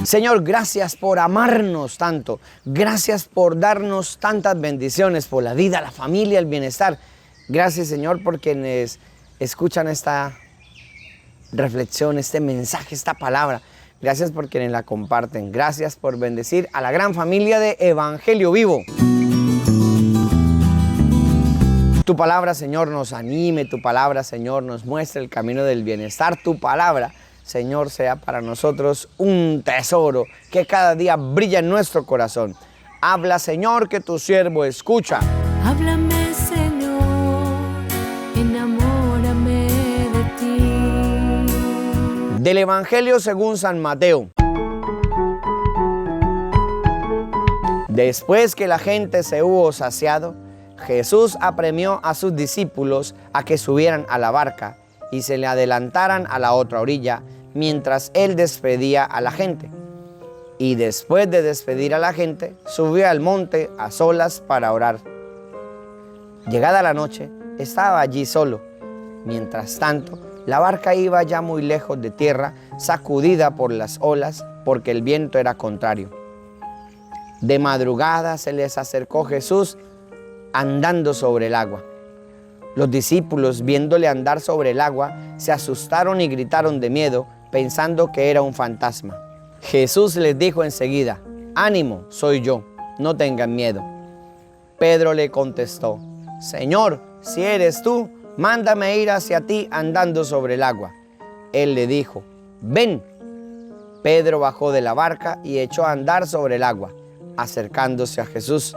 Señor, gracias por amarnos tanto. Gracias por darnos tantas bendiciones, por la vida, la familia, el bienestar. Gracias, Señor, por quienes escuchan esta reflexión, este mensaje, esta palabra. Gracias por quienes la comparten. Gracias por bendecir a la gran familia de Evangelio Vivo. Tu palabra, Señor, nos anime. Tu palabra, Señor, nos muestre el camino del bienestar. Tu palabra, Señor, sea para nosotros un tesoro que cada día brilla en nuestro corazón. Habla, Señor, que tu siervo escucha. Háblame, Señor, enamórame de ti. Del Evangelio según San Mateo. Después que la gente se hubo saciado, Jesús apremió a sus discípulos a que subieran a la barca y se le adelantaran a la otra orilla, mientras él despedía a la gente. Y después de despedir a la gente, subió al monte a solas para orar. Llegada la noche, estaba allí solo. Mientras tanto, la barca iba ya muy lejos de tierra, sacudida por las olas, porque el viento era contrario. De madrugada se les acercó Jesús andando sobre el agua. Los discípulos, viéndole andar sobre el agua, se asustaron y gritaron de miedo, pensando que era un fantasma. Jesús les dijo enseguida: «Ánimo, soy yo, no tengan miedo». Pedro le contestó: «Señor, si eres tú, mándame ir hacia ti andando sobre el agua». Él le dijo: «Ven». Pedro bajó de la barca y echó a andar sobre el agua, acercándose a Jesús.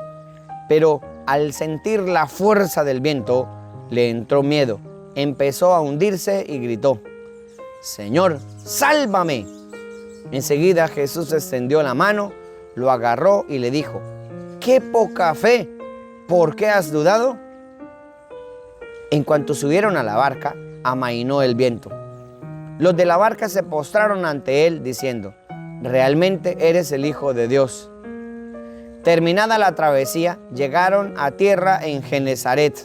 Pero al sentir la fuerza del viento, le entró miedo, empezó a hundirse y gritó: «Señor, sálvame». Enseguida Jesús extendió la mano, lo agarró y le dijo: «¡Qué poca fe! ¿Por qué has dudado?». En cuanto subieron a la barca, amainó el viento. Los de la barca se postraron ante él, diciendo: «Realmente eres el Hijo de Dios». Terminada la travesía, llegaron a tierra en Genesaret,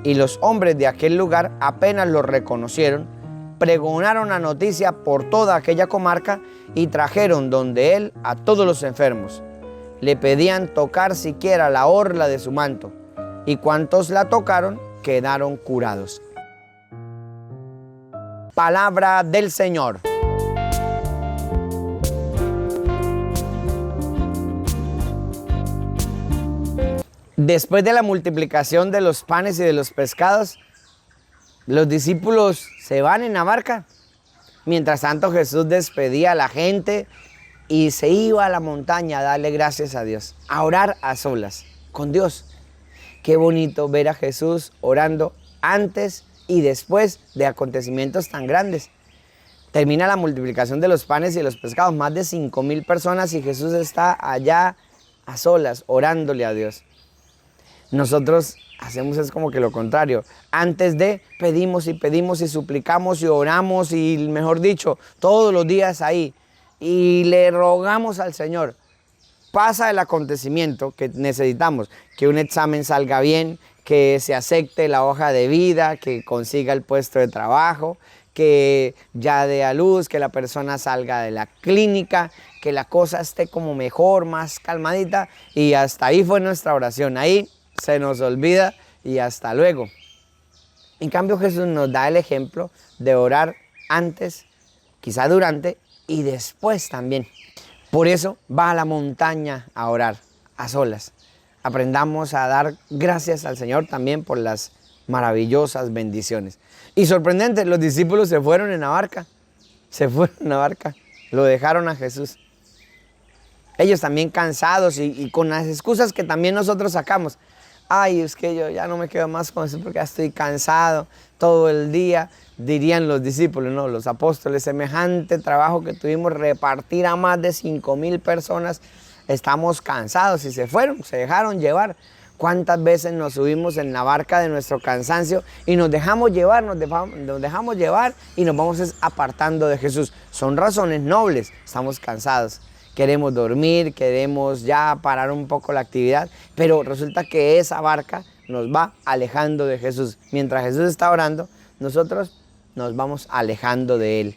y los hombres de aquel lugar apenas lo reconocieron, pregonaron la noticia por toda aquella comarca y trajeron donde él a todos los enfermos. Le pedían tocar siquiera la orla de su manto, y cuantos la tocaron quedaron curados. Palabra del Señor. Después de la multiplicación de los panes y de los pescados, los discípulos se van en la barca. Mientras tanto, Jesús despedía a la gente y se iba a la montaña a darle gracias a Dios, a orar a solas con Dios. Qué bonito ver a Jesús orando antes y después de acontecimientos tan grandes. Termina la multiplicación de los panes y de los pescados, más de 5,000 personas, y Jesús está allá a solas orándole a Dios. Nosotros hacemos es como que lo contrario. Antes de pedimos y suplicamos y oramos y, mejor dicho, todos los días ahí. Y le rogamos al Señor. Pasa el acontecimiento que necesitamos, que un examen salga bien, que se acepte la hoja de vida, que consiga el puesto de trabajo, que ya dé a luz, que la persona salga de la clínica, que la cosa esté como mejor, más calmadita. Y hasta ahí fue nuestra oración. Ahí se nos olvida y hasta luego. En cambio, Jesús nos da el ejemplo de orar antes, quizá durante y después también. Por eso va a la montaña a orar a solas. Aprendamos a dar gracias al Señor también por las maravillosas bendiciones. Y sorprendente, los discípulos se fueron en la barca. Se fueron en la barca. Lo dejaron a Jesús. Ellos también cansados y con las excusas que también nosotros sacamos. Ay, es que yo ya no me quedo más con eso porque ya estoy cansado todo el día. Dirían los discípulos, no, los apóstoles, semejante trabajo que tuvimos, repartir a más de 5,000 personas. Estamos cansados y se fueron, se dejaron llevar. ¿Cuántas veces nos subimos en la barca de nuestro cansancio y nos dejamos llevar, nos dejamos llevar y nos vamos apartando de Jesús? Son razones nobles, estamos cansados. Queremos dormir, queremos ya parar un poco la actividad, pero resulta que esa barca nos va alejando de Jesús. Mientras Jesús está orando, nosotros nos vamos alejando de Él.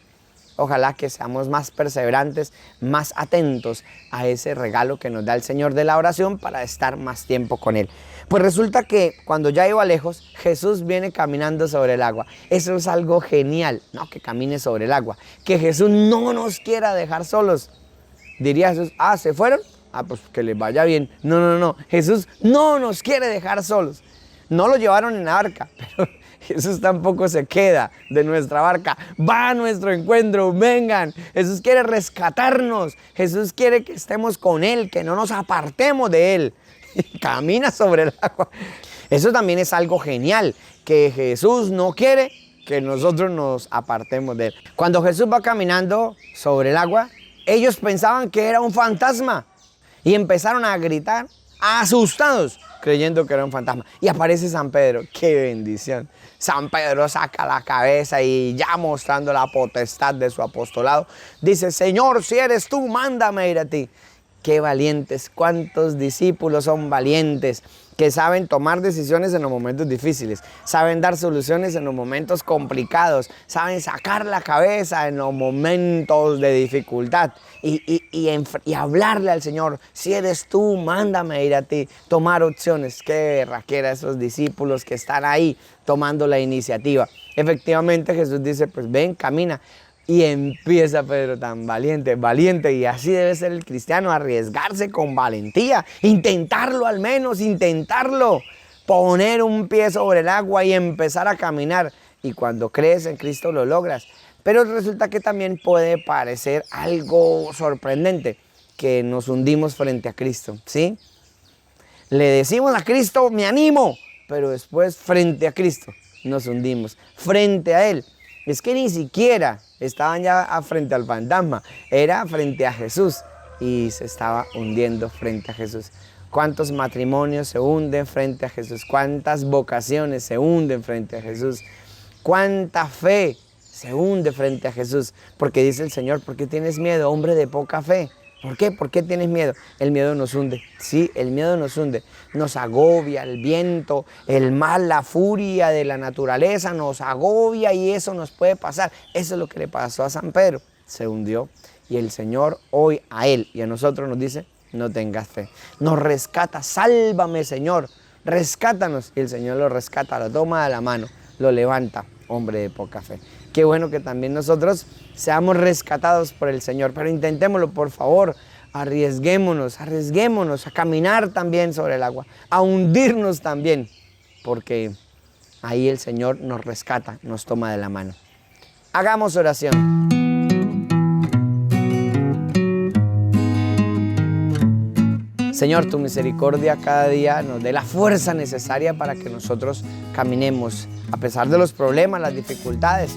Ojalá que seamos más perseverantes, más atentos a ese regalo que nos da el Señor de la oración para estar más tiempo con Él. Pues resulta que cuando ya iba lejos, Jesús viene caminando sobre el agua. Eso es algo genial, ¿no? Que camine sobre el agua. Que Jesús no nos quiera dejar solos. Diría Jesús, ¿se fueron? Pues que les vaya bien. No. Jesús no nos quiere dejar solos. No lo llevaron en la barca, pero Jesús tampoco se queda de nuestra barca. Va a nuestro encuentro, vengan. Jesús quiere rescatarnos. Jesús quiere que estemos con Él, que no nos apartemos de Él. Camina sobre el agua. Eso también es algo genial, que Jesús no quiere que nosotros nos apartemos de Él. Cuando Jesús va caminando sobre el agua, ellos pensaban que era un fantasma y empezaron a gritar, asustados, creyendo que era un fantasma. Y aparece San Pedro. ¡Qué bendición! San Pedro saca la cabeza y ya mostrando la potestad de su apostolado, dice, Señor, si eres tú, mándame ir a ti. ¡Qué valientes! ¿Cuántos discípulos son valientes? Que saben tomar decisiones en los momentos difíciles, saben dar soluciones en los momentos complicados, saben sacar la cabeza en los momentos de dificultad y hablarle al Señor, si eres tú, mándame ir a ti, tomar opciones. Qué berraquera esos discípulos que están ahí tomando la iniciativa. Efectivamente Jesús dice, pues ven, camina. Y empieza Pedro tan valiente, y así debe ser el cristiano, arriesgarse con valentía, intentarlo al menos, poner un pie sobre el agua y empezar a caminar. Y cuando crees en Cristo lo logras. Pero resulta que también puede parecer algo sorprendente que nos hundimos frente a Cristo, ¿sí? Le decimos a Cristo, me animo, pero después frente a Cristo nos hundimos, frente a Él. Es que ni siquiera estaban ya frente al fantasma, era frente a Jesús y se estaba hundiendo frente a Jesús. ¿Cuántos matrimonios se hunden frente a Jesús? ¿Cuántas vocaciones se hunden frente a Jesús? ¿Cuánta fe se hunde frente a Jesús? Porque dice el Señor, ¿por qué tienes miedo, hombre de poca fe? ¿Por qué? ¿Por qué tienes miedo? El miedo nos hunde, sí, el miedo nos hunde, nos agobia el viento, el mal, la furia de la naturaleza nos agobia y eso nos puede pasar. Eso es lo que le pasó a San Pedro, se hundió y el Señor hoy a él y a nosotros nos dice, no tengas fe, nos rescata, sálvame Señor, rescátanos y el Señor lo rescata, lo toma de la mano, lo levanta, hombre de poca fe. Qué bueno que también nosotros seamos rescatados por el Señor, pero intentémoslo por favor, arriesguémonos a caminar también sobre el agua, a hundirnos también, porque ahí el Señor nos rescata, nos toma de la mano. Hagamos oración. Señor, tu misericordia cada día nos dé la fuerza necesaria para que nosotros caminemos, a pesar de los problemas, las dificultades,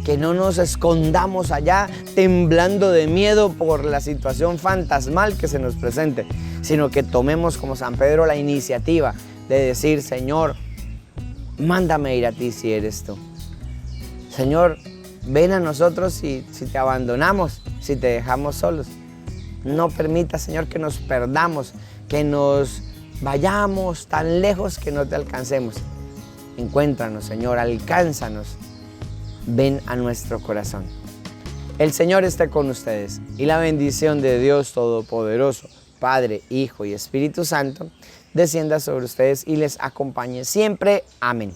que no nos escondamos allá temblando de miedo por la situación fantasmal que se nos presente, sino que tomemos como San Pedro la iniciativa de decir, Señor, mándame ir a ti si eres tú. Señor, ven a nosotros si te abandonamos, si te dejamos solos. No permita, Señor, que nos perdamos, que nos vayamos tan lejos que no te alcancemos. Encuéntranos, Señor, alcánzanos. Ven a nuestro corazón. El Señor esté con ustedes y la bendición de Dios Todopoderoso, Padre, Hijo y Espíritu Santo, descienda sobre ustedes y les acompañe siempre. Amén.